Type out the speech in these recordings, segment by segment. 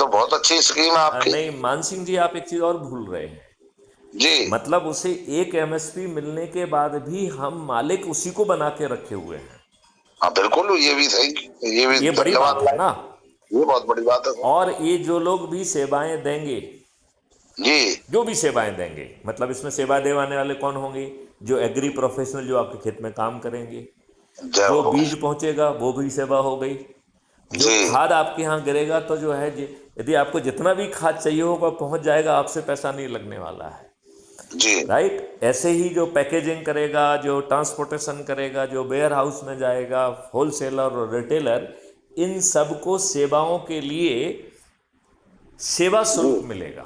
तो बहुत अच्छी स्कीम है आपकी। नहीं मान सिंह जी, आप एक चीज और भूल रहे हैं। जी मतलब उसे एक एमएसपी मिलने के बाद भी हम मालिक उसी को बना के रखे हुए हैं। हाँ बिल्कुल, ये भी सही, ये भी ये बड़ी धन्यवाद बात है लायक, ना। ये बहुत बड़ी बात है सर। और ये जो लोग भी सेवाएं देंगे, जी जो भी सेवाएं देंगे, मतलब इसमें सेवा देवाने वाले कौन होंगे? जो एग्री प्रोफेशनल जो आपके खेत में काम करेंगे। जय जो हो। बीज पहुंचेगा वो भी सेवा हो गई। जो जी खाद आपके यहाँ गिरेगा तो जो है यदि आपको जितना भी खाद चाहिए होगा पहुंच जाएगा, आपसे पैसा नहीं लगने वाला है। जी राइट। ऐसे ही जो पैकेजिंग करेगा, जो ट्रांसपोर्टेशन करेगा, जो वेयर हाउस में जाएगा, होलसेलर और रिटेलर, इन सबको सेवाओं के लिए सेवा जी। शुल्क मिलेगा।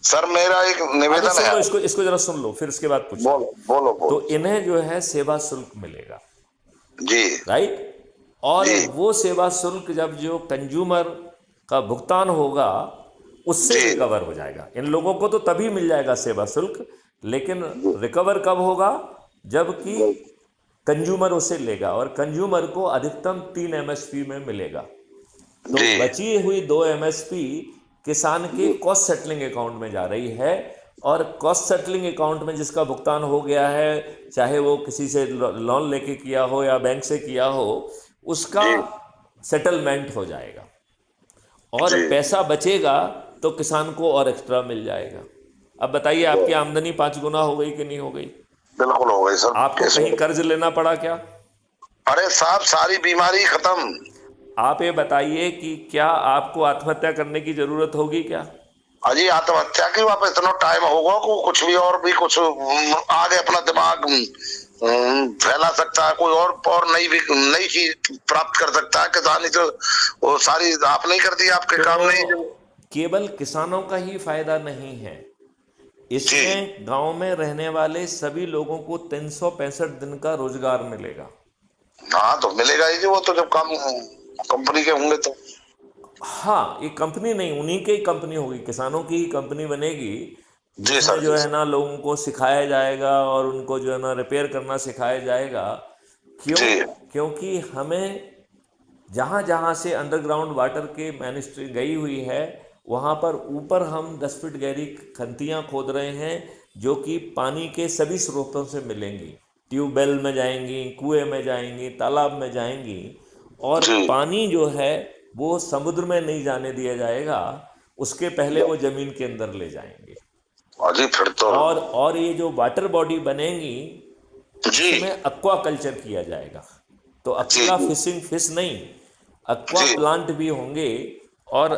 सर मेरा एक अभी निवेदन सुन है। लो, इसको इसको जरा सुन लो, फिर इसके बाद पूछना। बोलो बोलो तो बोलो। इन्हें जो है सेवा शुल्क मिलेगा। जी राइट। और जी वो सेवा शुल्क जब जो कंज्यूमर का भुगतान होगा उससे जी रिकवर हो जाएगा। इन लोगों को तो तभी मिल जाएगा सेवा शुल्क, लेकिन जी रिकवर कब होगा? जबकि जी कंज्यूमर उसे लेगा, और कंज्यूमर को अधिकतम 3 एमएसपी में मिलेगा। तो जी बची हुई 2 एमएसपी किसान के जी कॉस्ट सेटलिंग अकाउंट में जा रही है। और कॉस्ट सेटलिंग अकाउंट में जिसका भुगतान हो गया है, चाहे वो किसी से लोन लेके किया हो या बैंक से किया हो, उसका जी सेटलमेंट हो जाएगा। और जी। पैसा बचेगा तो किसान को और एक्स्ट्रा मिल जाएगा। अब बताइए, आपकी आमदनी 5 गुना हो गई कि नहीं हो गई? बिल्कुल हो गई सर, आपको कैसे कहीं हो? कर्ज लेना पड़ा क्या? अरे साहब सारी बीमारी खत्म। आप ये बताइए कि क्या आपको आत्महत्या करने की जरूरत होगी क्या? अजी आत्महत्या की वहां पे इतना टाइम होगा को कुछ भी और भी कुछ आगे अपना दिमाग फैला सकता है, कोई और नई भी नई चीज प्राप्त कर सकता है। किसानी तो वो सारी आप नहीं करती, आपके तो काम नहीं जो। केवल किसानों का ही फायदा नहीं है, जी इसमें गांव में रहने वाले सभी लोगों को 365 दिन का रोजगार मिलेगा। हाँ तो मिलेगा ही जी, वो तो जब काम कंपनी के होंगे तो। हाँ, ये कंपनी नहीं, उन्हीं की ही कंपनी होगी, किसानों की ही कंपनी बनेगी, जी जिसमें सर जो जी है सर। ना लोगों को सिखाया जाएगा और उनको जो है ना रिपेयर करना सिखाया जाएगा। क्यों? जी क्योंकि हमें जहाँ जहाँ से अंडरग्राउंड वाटर की मिनिस्ट्री गई हुई है, वहाँ पर ऊपर हम 10 फीट गहरी खंतियाँ खोद रहे हैं, जो कि पानी के सभी स्रोतों से मिलेंगी। ट्यूबवेल में जाएंगी, कुएं में जाएंगी, तालाब में जाएंगी। और जी। पानी जो है वो समुद्र में नहीं जाने दिया जाएगा, उसके पहले वो ज़मीन के अंदर ले जाएंगे। अजी फिर तो। और ये जो वाटर बॉडी बनेंगी, जी उसमें एक्वा कल्चर किया जाएगा। तो जी अकेला जी फिशिंग फिश नहीं, एक्वा जी प्लांट भी होंगे। और